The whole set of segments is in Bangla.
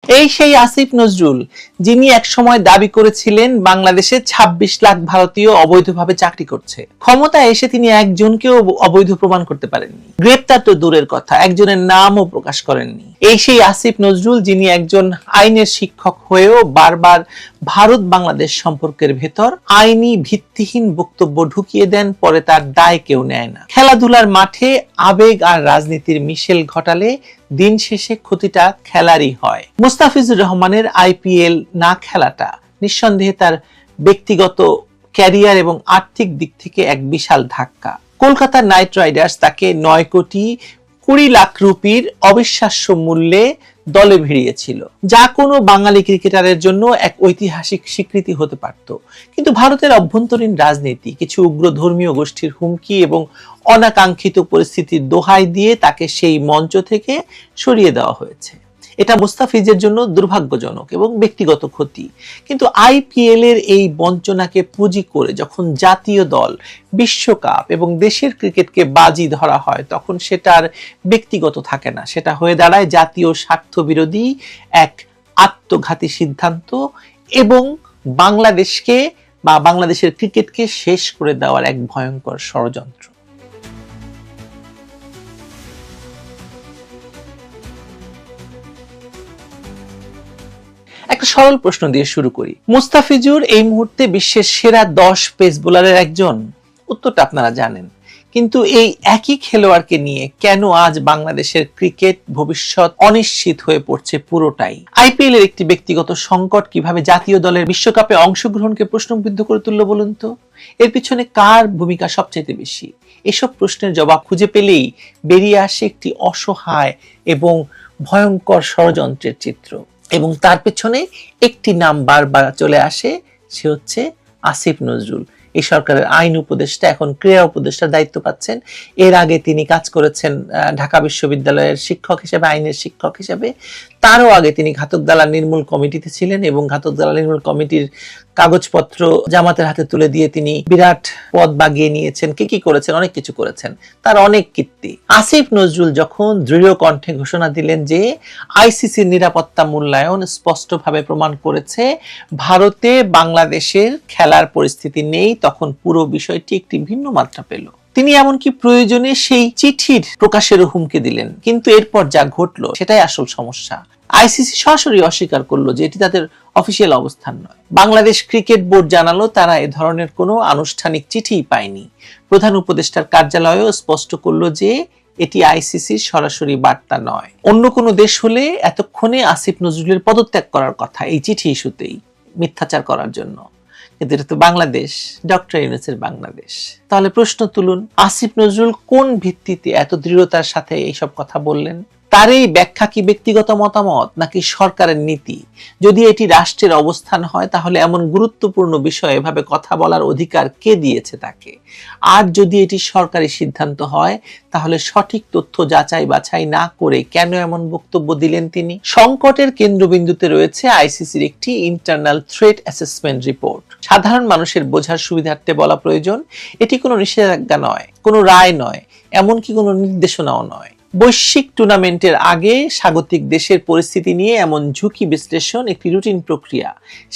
এই সেই আসিফ নজরুল যিনি একসময় দাবি করেছিলেন বাংলাদেশে ২৬ লাখ ভারতীয় অবৈধভাবে চাকরি করছে। ক্ষমতায় এসে তিনি একজনকেও অবৈধ প্রমাণ করতে পারেননি। গ্রেপ্তার তো দূরের কথা, একজনের নামও প্রকাশ করেননি। এই সেই আসিফ নজরুল যিনি একজন আইনের শিক্ষক হয়েও বারবার ভারত বাংলাদেশ সম্পর্কের ভেতর আইনি ভিত্তিহীন বক্তব্য ঢুকিয়ে দেন, পরে তার দায় কেউ নেয় না। খেলাধুলার মাঠে আবেগ আর রাজনীতির মিশেল ঘটালে দিন শেষে ক্ষতিটা খেলারই হয়। মুস্তাফিজুর রহমানের আইপিএল না খেলাটা নিঃসন্দেহে তার ব্যক্তিগত ক্যারিয়ার এবং আর্থিক দিক থেকে এক বিশাল ধাক্কা। কলকাতা নাইট রাইডার্স তাকে ৯,২০,০০,০০,০০০ রুপির অবিশ্বাস্য মূল্যে দলে ভিড়িয়েছিল, যা কোনো বাঙালি ক্রিকেটারের জন্য এক ঐতিহাসিক স্বীকৃতি হতে পারত। কিন্তু ভারতের অভ্যন্তরীণ রাজনীতি, কিছু উগ্র ধর্মীয় গোষ্ঠীর হুমকি এবং অনাকাঙ্ক্ষিত পরিস্থিতির দোহাই দিয়ে তাকে সেই মঞ্চ থেকে সরিয়ে দেওয়া হয়েছে। এটা মুস্তাফিজের জন্য দুর্ভাগ্যজনক এবং ব্যক্তিগত ক্ষতি। কিন্তু আইপিএল এর এই বঞ্চনাকে পুঁজি করে যখন জাতীয় দল, বিশ্বকাপ এবং দেশের ক্রিকেটকে বাজি ধরা হয়, তখন সেটার ব্যক্তিগত থাকে না, সেটা হয়ে দাঁড়ায় জাতীয় স্বার্থ বিরোধী এক আত্মঘাতী সিদ্ধান্ত এবং বাংলাদেশকে বা বাংলাদেশের ক্রিকেটকে শেষ করে দেওয়ার এক ভয়ঙ্কর ষড়যন্ত্র। একটা সরল প্রশ্ন দিয়ে শুরু করি। মুস্তাফিজুর এই মুহূর্তে বিশ্বের সেরা 10 পেস বোলারের একজন? উত্তরটা আপনারা জানেন। কিন্তু এই একই খেলোয়াড়কে নিয়ে কেন আজ বাংলাদেশের ক্রিকেট ভবিষ্যৎ অনিশ্চিত হয়ে পড়ছে পুরোটাই? আইপিএল এর একটি ব্যক্তিগত সংকট কিভাবে জাতীয় দলের বিশ্বকাপে অংশগ্রহণকে প্রশ্নবিদ্ধ করে তুলল বলুন তো? এর পিছনে কার ভূমিকা সবচেয়ে বেশি? এসব প্রশ্নের জবাব খুঁজে পেলেই বেরিয়ে আসে একটি অসহায় এবং ভয়ঙ্কর ষড়যন্ত্রের চিত্র। এবং তার পেছনে একটি নাম বারবার চলে আসে, সে হচ্ছে আসিফ নজরুল। এই সরকারের আইন উপদেষ্টা, এখন ক্রীড়া উপদেষ্টার দায়িত্ব পাচ্ছেন। এর আগে তিনি কাজ করেছেন ঢাকা বিশ্ববিদ্যালয়ের শিক্ষক হিসেবে, আইনের শিক্ষক হিসেবে। তারও আগে তিনি ঘাতক দালাল নির্মূল কমিটিতে ছিলেন এবং ঘাতক দালাল নির্মূল কমিটির কাগজপত্র জামাতের হাতে তুলে দিয়ে তিনি বিরাট পদ বাগিয়ে নিয়েছেন। কি করেছেন? অনেক কিছু করেছেন, তার অনেক কীর্তি। আসিফ নজরুল যখন দৃঢ় কণ্ঠে ঘোষণা দিলেন যে আইসিসির নিরাপত্তা মূল্যায়ন স্পষ্টভাবে প্রমাণ করেছে ভারতে বাংলাদেশের খেলার পরিস্থিতি নেই, তখন পুরো বিষয়টি একটি ভিন্ন মাত্রা পেল। তিনি এমনকি প্রয়োজনে সেই চিঠির প্রকাশেরও হুমকি দিলেন। কিন্তু এরপর যা ঘটলো সেটাই আসল সমস্যা। আইসিসি সরাসরি অস্বীকার করলো যে এটি তাদের অফিসিয়াল অবস্থান নয়। বাংলাদেশ ক্রিকেট বোর্ড জানালো তারা এ ধরনের কোনো আনুষ্ঠানিক চিঠিই পায়নি। প্রধান উপদেষ্টার কার্যালয়ও স্পষ্ট করলো যে এটি আইসিসির সরাসরি বার্তা নয়। অন্য কোনো দেশ হলে এতক্ষণে আসিফ নজরুলের পদত্যাগ করার কথা এই চিঠি ইস্যুতেই, মিথ্যাচার করার জন্য। কিন্তু এটা তো বাংলাদেশ, ডক্টর ইউনূসের বাংলাদেশ। তাহলে প্রশ্ন তুলুন, আসিফ নজরুল কোন ভিত্তিতে এত দৃঢ়তার সাথে এইসব কথা বললেন? তার এই ব্যাখ্যা কি ব্যক্তিগত মতামত নাকি সরকারের নীতি? যদি এটি রাষ্ট্রের অবস্থান হয় তাহলে এমন গুরুত্বপূর্ণ বিষয়ে এভাবে কথা বলার অধিকার কে দিয়েছে তাকে? আর যদি এটি সরকারি সিদ্ধান্ত হয় তাহলে সঠিক তথ্য যাচাই বাছাই না করে কেন এমন বক্তব্য দিলেন তিনি? সংকটের কেন্দ্রবিন্দুতে রয়েছে আইসিসির একটি ইন্টারনাল থ্রেট অ্যাসেসমেন্ট রিপোর্ট। সাধারণ মানুষের বোঝার সুবিধার্থে বলা প্রয়োজন, এটি কোনো নিষেধাজ্ঞা নয়, কোনো রায় নয়, এমনকি কোনো নির্দেশনাও নয়। বৈশ্বিক টুর্নামেন্টের আগে স্বাগতিক দেশের পরিস্থিতি নিয়ে এমন ঝুঁকি বিশ্লেষণ একটি রুটিন প্রক্রিয়া।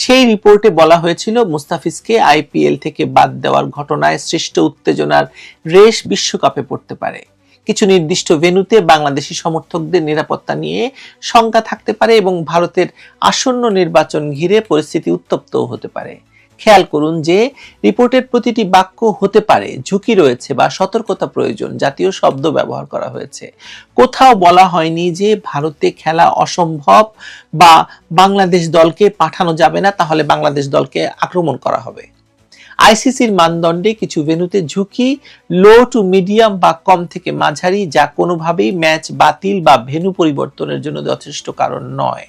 সেই রিপোর্টে বলা হয়েছিল মুস্তাফিজকে আইপিএল থেকে বাদ দেওয়ার ঘটনায় সৃষ্ট উত্তেজনার রেশ বিশ্বকাপে পড়তে পারে। কিছু নির্দিষ্ট ভেন্যুতে বাংলাদেশি সমর্থকদের নিরাপত্তা নিয়ে শঙ্কা থাকতে পারে এবং ভারতের আসন্ন নির্বাচন ঘিরে পরিস্থিতি উত্তপ্তও হতে পারে। খেয়াল করুন যে রিপোর্টের প্রতিটি বাক্য হতে পারে ঝুঁকি রয়েছে বা সতর্কতা প্রয়োজন জাতীয় শব্দ ব্যবহার করা হয়েছে। কোথাও বলা হয়নি যে ভারতে খেলা অসম্ভব বা বাংলাদেশ দলকে পাঠানো যাবে না, তাহলে বাংলাদেশ দলকে আক্রমণ করা হবে। আইসিসির মানদণ্ডে কিছু ভেন্যুতে ঝুঁকি লো টু মিডিয়াম বা কম থেকে মাঝারি, যা কোনোভাবেই ম্যাচ বাতিল বা ভেন্যু পরিবর্তনের জন্য যথেষ্ট কারণ নয়।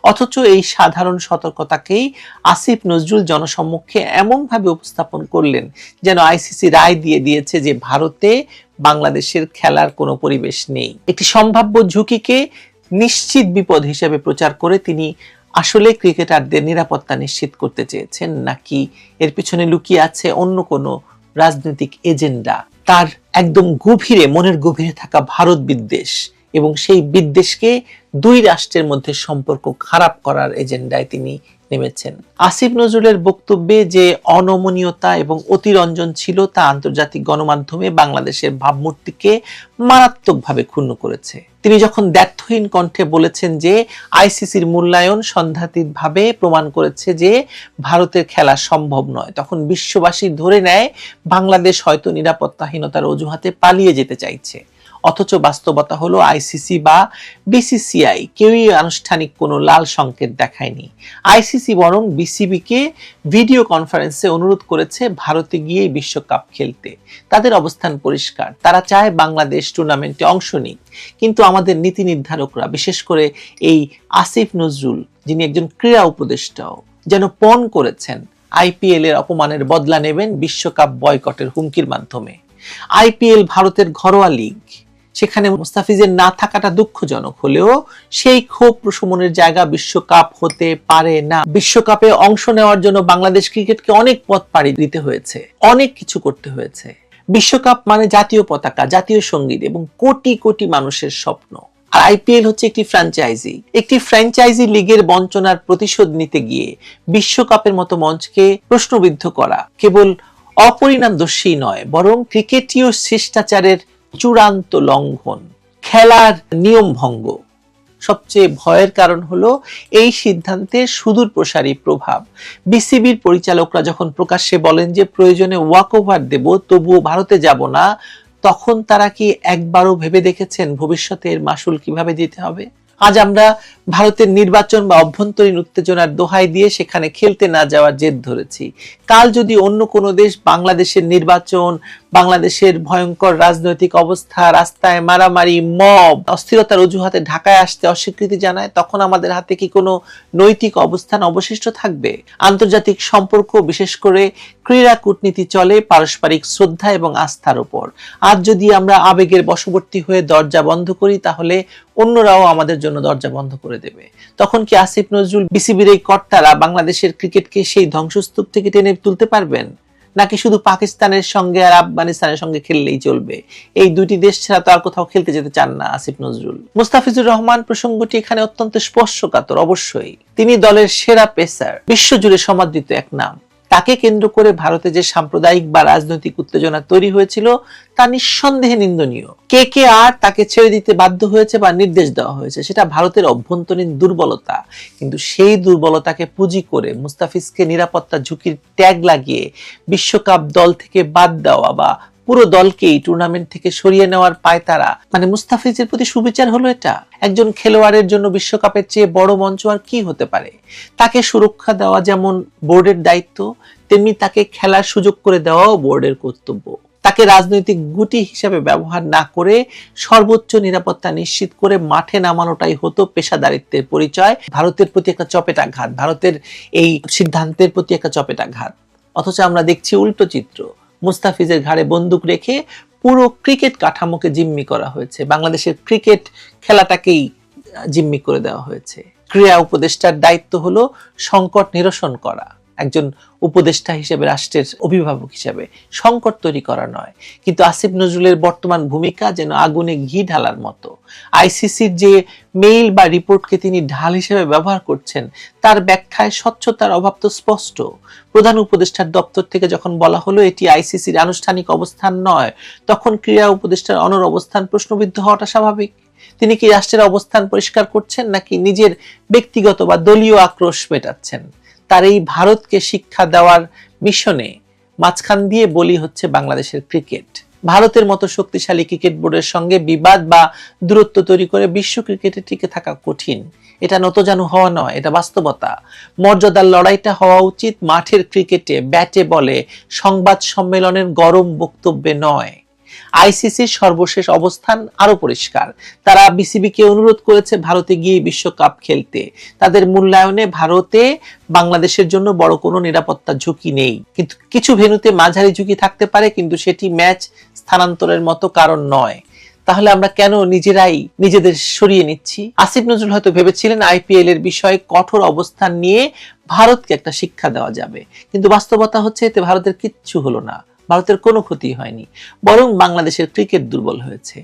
অথচ এই সাধারণ সতর্কতাকেই আসিফ নজরুল জনসম্মুখে এমনভাবে উপস্থাপন করলেন যেন আইসিসি রায় দিয়ে দিয়েছে যে ভারতে বাংলাদেশের খেলার কোনো পরিবেশ নেই। একটি সম্ভাব্য ঝুঁকিকে নিশ্চিত বিপদ হিসেবে প্রচার করে তিনি আসলে ক্রিকেটারদের নিরাপত্তা নিশ্চিত করতে চেয়েছেন, নাকি এর পিছনে লুকিয়ে আছে অন্য কোনো রাজনৈতিক এজেন্ডা? তার একদম গভীরে, মনের গভীরে থাকা ভারত বিদ্বেষ, এবং সেই বিদ্বেষকে দুই রাষ্ট্রের মধ্যে সম্পর্ক খারাপ করার এজেন্ডায় তিনি নেমেছেন। আসিফ নজরুলের বক্তব্যে যে অনমনীয়তা এবং অতিরঞ্জন ছিল তা আন্তর্জাতিক গণমাধ্যমে বাংলাদেশের ভাবমূর্তিকে মারাত্মকভাবে ক্ষুণ্ণ করেছে। তিনি যখন দ্ব্যর্থহীন কণ্ঠে বলেছেন যে আইসিসির মূল্যায়ন সন্দেহাতীতভাবে প্রমাণ করেছে যে ভারতের খেলা সম্ভব নয়, তখন বিশ্ববাসী ধরে নেয় বাংলাদেশ হয়তো নিরাপত্তাহীনতার অজুহাতে পালিয়ে যেতে চাইছে। অথচ বাস্তবতা হলো আইসিসি বা বিসিসিআই কেউই আনুষ্ঠানিক কোনো লাল সংকেত দেখায়নি। আইসিসি বরং বিসিবিকে ভিডিও কনফারেন্সে অনুরোধ করেছে ভারতে গিয়ে বিশ্বকাপ খেলতে। তাদের অবস্থান পরিষ্কার, তারা চায় বাংলাদেশ টুর্নামেন্টে অংশ নিক। কিন্তু আমাদের নীতি নির্ধারকরা, বিশেষ করে এই আসিফ নজরুল যিনি একজন ক্রীড়া উপদেষ্টাও, যেন পণ করেছেন আইপিএল এর অপমানের বদলা নেবেন বিশ্বকাপ বয়কটের হুমকির মাধ্যমে। আইপিএল ভারতের ঘরোয়া লিগ, সেখানে মুস্তাফিজের না থাকাটা দুঃখজনক হলেও সেই ক্ষোভ প্রশমনের জায়গা বিশ্বকাপ হতে পারে না। বিশ্বকাপে অংশ নেওয়ার জন্য বাংলাদেশ ক্রিকেটকে অনেক পথ পাড়ি দিতে হয়েছে, অনেক কিছু করতে হয়েছে। বিশ্বকাপ মানে জাতীয় পতাকা, জাতীয় সঙ্গীত এবং কোটি কোটি মানুষের স্বপ্ন। আর আইপিএল হচ্ছে একটি ফ্র্যাঞ্চাইজি লিগের বঞ্চনার প্রতিশোধ নিতে গিয়ে বিশ্বকাপের মতো মঞ্চকে প্রশ্নবিদ্ধ করা কেবল অপরিণামদর্শী নয়, বরং ক্রিকেটীয় শিষ্টাচারের চূড়ান্ত লঙ্ঘন, খেলার নিয়ম ভঙ্গ। সবচেয়ে ভয়ের কারণ হলো এই সিদ্ধান্তের সুদূর প্রসারী প্রভাব। বিসিবির পরিচালকরা যখন প্রকাশ্যে বলেন যে প্রয়োজনে ওয়াকওভার দেব, তবুও ভারতে যাব না, তখন তারা কি একবারও ভেবে দেখেছেন ভবিষ্যতে এর মাসুল কিভাবে দিতে হবে? আজ আমরা ভারতের নির্বাচন বা অভ্যন্তরীণ উত্তেজনার দোহাই দিয়ে সেখানে খেলতে না যাওয়ার জেদ ধরেছি। কাল যদি অন্য কোনো দেশ বাংলাদেশের নির্বাচন, বাংলাদেশের ভয়ঙ্কর রাজনৈতিক অবস্থা, রাস্তায় মারামারি, মব, অস্থিরতার অজুহাতে ঢাকায় আসতে অস্বীকৃতি জানায়, তখন আমাদের হাতে কি কোনো নৈতিক অবস্থান অবশিষ্ট থাকবে? আন্তর্জাতিক সম্পর্ক, বিশেষ করে ক্রীড়া কূটনীতি চলে পারস্পরিক শ্রদ্ধা এবং আস্থার উপর। আজ যদি আমরা আবেগের বশবর্তী হয়ে দরজা বন্ধ করি, তাহলে অন্যরাও আমাদের জন্য দরজা বন্ধ করে দেবে। তখন কি আসিফ নজরুল, বিসিবির এই কর্তারা বাংলাদেশের ক্রিকেটকে সেই ধ্বংসস্তূপ থেকে টেনে তুলতে পারবেন? নাকি শুধু পাকিস্তানের সঙ্গে আর আফগানিস্তানের সঙ্গে খেললেই চলবে? এই দুটি দেশ ছাড়া তো আর কোথাও খেলতে যেতে চান না আসিফ নজরুল। মুস্তাফিজুর রহমান প্রসঙ্গটি এখানে অত্যন্ত স্পর্শকাতর। অবশ্যই তিনি দলের সেরা পেসার, বিশ্বজুড়ে সমাদৃত এক নাম। তাকে কেন্দ্র করে ভারতে যে সাম্প্রদায়িক বা রাজনৈতিক উত্তেজনা তৈরি হয়েছিল তা নিঃসন্দেহে নিন্দনীয়। কে আর তাকে ছেড়ে দিতে বাধ্য হয়েছে বা নির্দেশ দেওয়া হয়েছে, সেটা ভারতের অভ্যন্তরীণ দুর্বলতা। কিন্তু সেই দুর্বলতাকে পুঁজি করে মুস্তাফিজকে নিরাপত্তা ঝুঁকির ট্যাগ লাগিয়ে বিশ্বকাপ দল থেকে বাদ দেওয়া বা পুরো দলকেই টুর্নামেন্ট থেকে সরিয়ে নেওয়ার পায়তারা, মানে মুস্তাফিজের প্রতি সুবিচার হলো এটা? একজন খেলোয়াড়ের জন্য বিশ্বকাপের চেয়ে বড় মঞ্চ আর কি হতে পারে? তাকে সুরক্ষা দেওয়া যেমন বোর্ডের দায়িত্ব, তেমনি তাকে খেলার সুযোগ করে দেওয়াও বোর্ডের কর্তব্য। তাকে রাজনৈতিক গুটি হিসেবে ব্যবহার না করে সর্বোচ্চ নিরাপত্তা নিশ্চিত করে মাঠে নামানোটাই হতো পেশাদারিত্বের পরিচয়। ভারতের প্রতি একটা চপেটাঘাত, ভারতের এই সিদ্ধান্তের প্রতি একটা চপেটাঘাত। অথচ আমরা দেখছি উল্টো চিত্র। মুস্তাফিজের ঘাড়ে বন্দুক রেখে পুরো ক্রিকেট কাঠামোকে জিম্মি করা হয়েছে, বাংলাদেশের ক্রিকেট খেলাটাকেই জিম্মি করে দেওয়া হয়েছে। ক্রীড়া উপদেষ্টার দায়িত্ব হলো সংকট নিরসন করা, একজন উপদেষ্টা হিসেবে, রাষ্ট্রের অভিভাবক হিসেবে সংকট তৈরি করা নয়। কিন্তু আসিফ নজরুলের বর্তমান ভূমিকা যেন আগুনে ঘি ঢালার মতো। আইসিসির যে মেইল বা রিপোর্টকে তিনি ঢাল হিসেবে ব্যবহার করছেন, তার ব্যাখ্যায় স্বচ্ছতার অভাব তো স্পষ্ট। প্রধান উপদেষ্টার দপ্তর থেকে যখন বলা হলো এটি আইসিসির আনুষ্ঠানিক অবস্থান নয়, তখন ক্রীড়া উপদেষ্টার অনর অবস্থান প্রশ্নবিদ্ধ হওয়াটা স্বাভাবিক। তিনি কি রাষ্ট্রের অবস্থান পরিষ্কার করছেন, নাকি নিজের ব্যক্তিগত বা দলীয় আক্রোশ মেটাচ্ছেন? তার এই ভারতকে শিক্ষা দেওয়ার মিশনে মাঝখান দিয়ে বলি হচ্ছে বাংলাদেশের ক্রিকেট। ভারতের মতো শক্তিশালী ক্রিকেট বোর্ডের সঙ্গে বিবাদ বা দূরত্ব তৈরি করে বিশ্ব ক্রিকেটে টিকে থাকা কঠিন। এটা নতজানু হওয়া নয়, এটা বাস্তবতা। মর্যাদার লড়াইটা হওয়া উচিত মাঠের ক্রিকেটে, ব্যাটে বলে, সংবাদ সম্মেলনের গরম বক্তব্যে নয়। আইসিসির সর্বশেষ অবস্থান আরো পরিষ্কার। তারা বিসিবিকে অনুরোধ করেছে ভারতে গিয়ে বিশ্বকাপ খেলতে। তাদের মূল্যায়নে ভারতে বাংলাদেশের জন্য বড় কোনো নিরাপত্তা ঝুঁকি নেই, কিন্তু কিছু ভেন্যুতে মাঝারি ঝুঁকি থাকতে পারে, কিন্তু সেটি ম্যাচ স্থানান্তরের মতো কারণ নয়। তাহলে আমরা কেন নিজেরাই নিজেদের সরিয়ে নিচ্ছি? আসিফ নজরুল হয়তো ভেবেছিলেন আইপিএল এর বিষয়ে কঠোর অবস্থান নিয়ে ভারতকে একটা শিক্ষা দেওয়া যাবে, কিন্তু বাস্তবতা হচ্ছে এতে ভারতের কিচ্ছু হলো না। ভারতের কোনো ক্ষতি হয়নি, বরং বাংলাদেশের ক্রিকেট দুর্বল হয়েছে।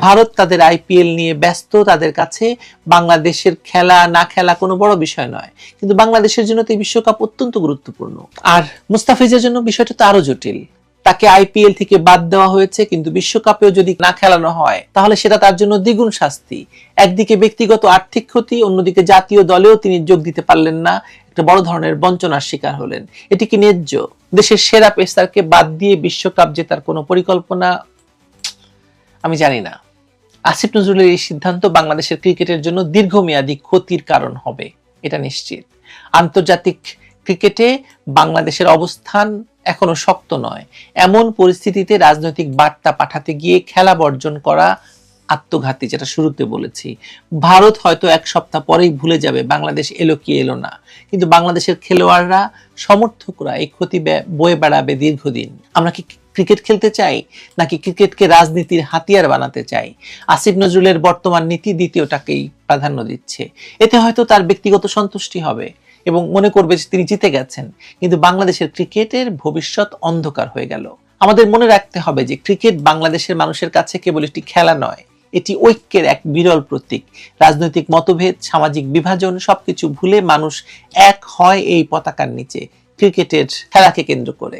ভারত তাদের আইপিএল নিয়ে ব্যস্ত, তাদের কাছে বাংলাদেশের খেলা না খেলা কোনো বড় বিষয় নয়, কিন্তু বাংলাদেশের জন্য তো এই বিশ্বকাপ অত্যন্ত গুরুত্বপূর্ণ। আর মুস্তাফিজের জন্য বিষয়টা তো আরো জটিল। তাকে আইপিএল থেকে বাদ দেওয়া হয়েছে, কিন্তু বিশ্বকাপেও যদি না খেলানো হয় তাহলে সেটা তার জন্য দ্বিগুণ শাস্তি। একদিকে ব্যক্তিগত আর্থিক ক্ষতি, অন্যদিকে জাতীয় দলেও তিনি যোগ দিতে পারলেন না, একটা বড় ধরনের বঞ্চনার শিকার হলেন। এটি কি ন্যায্য? দেশের সেরা পেসারকে বাদ দিয়ে বিশ্বকাপ জেতার কোনো পরিকল্পনা? আমি জানি না। আসিফ নজরুলের এই সিদ্ধান্ত বাংলাদেশের ক্রিকেটের জন্য দীর্ঘমেয়াদী ক্ষতির কারণ হবে, এটা নিশ্চিত। আন্তর্জাতিক ক্রিকেটে বাংলাদেশের অবস্থান এখনো শক্ত নয়। এমন পরিস্থিতিতে রাজনৈতিক বার্তা পাঠাতে গিয়ে খেলা বর্জন করা আত্মঘাতী, যেটা শুরুতে বলেছি। ভারত হয়তো এক সপ্তাহ পরেই ভুলে যাবে বাংলাদেশ এলো কি এলো না, কিন্তু বাংলাদেশের খেলোয়াড়রা, সমর্থকরা এই ক্ষতি বয়ে বেড়াবে দীর্ঘদিন। আমরা কি ক্রিকেট খেলতে চাই, নাকি ক্রিকেটকে রাজনীতির হাতিয়ার বানাতে চাই? আসিফ নজরুলের বর্তমান নীতি দ্বিতীয়টাকেই প্রাধান্য দিচ্ছে। এতে হয়তো তার ব্যক্তিগত সন্তুষ্টি হবে এবং মনে করবে যে তিনি জিতে গেছেন, কিন্তু বাংলাদেশের ক্রিকেটের ভবিষ্যৎ অন্ধকার হয়ে গেল। আমাদের মনে রাখতে হবে যে ক্রিকেট বাংলাদেশের মানুষের কাছে কেবল একটি খেলা নয়, এটি ঐক্যের এক বিরল প্রতীক। রাজনৈতিক মতভেদ, সামাজিক বিভাজন সবকিছু ভুলে মানুষ এক হয় এই পতাকার নিচে, ক্রিকেটের খেলাকে কেন্দ্র করে।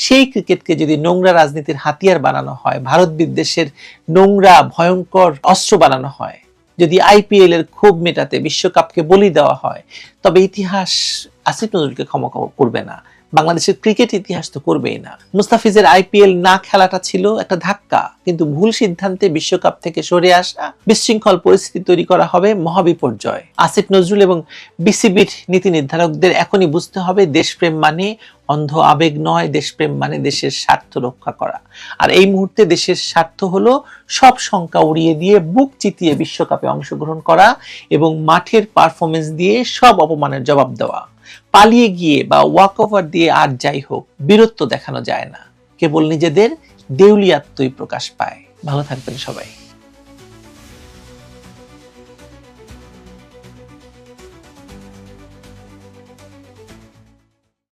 সেই ক্রিকেটকে যদি নোংরা রাজনীতির হাতিয়ার বানানো হয়, ভারত বিদ্বেষের নোংরা ভয়ঙ্কর অস্ত্র বানানো হয়, যদি আইপিএল এর ক্ষোভ মেটাতে বিশ্বকাপকে বলি দেওয়া হয়, তবে ইতিহাস আসিফ নজরুলকে ক্ষমা করবে না, বাংলাদেশের ক্রিকেট ইতিহাস তো করবেই না। মুস্তাফিজের আইপিএল না খেলাটা ছিল একটা ধাক্কা, কিন্তু ভুল সিদ্ধান্তে বিশ্বকাপ থেকে সরে আসা, বিশৃঙ্খল পরিস্থিতি তৈরি করা হবে মহাবিপর্যয়। আসিফ নজরুল এবং বিসিবির নীতি নির্ধারকদের এখনই বুঝতে হবে, দেশপ্রেম মানে অন্ধ আবেগ নয়, দেশপ্রেম মানে দেশের স্বার্থ রক্ষা করা। আর এই মুহূর্তে দেশের স্বার্থ হলো সব শঙ্কা উড়িয়ে দিয়ে বুক চিতিয়ে বিশ্বকাপে অংশগ্রহণ করা এবং মাঠের পারফরমেন্স দিয়ে সব অপমানের জবাব দেওয়া। পালিয়ে গিয়ে বা ওয়াক ওভার দিয়ে আর যাই হোক, বীরত্ব দেখানো যায় না, কেবল নিজেদের দেউলিয়াত্মই প্রকাশ পায়। ভালো থাকবেন সবাই।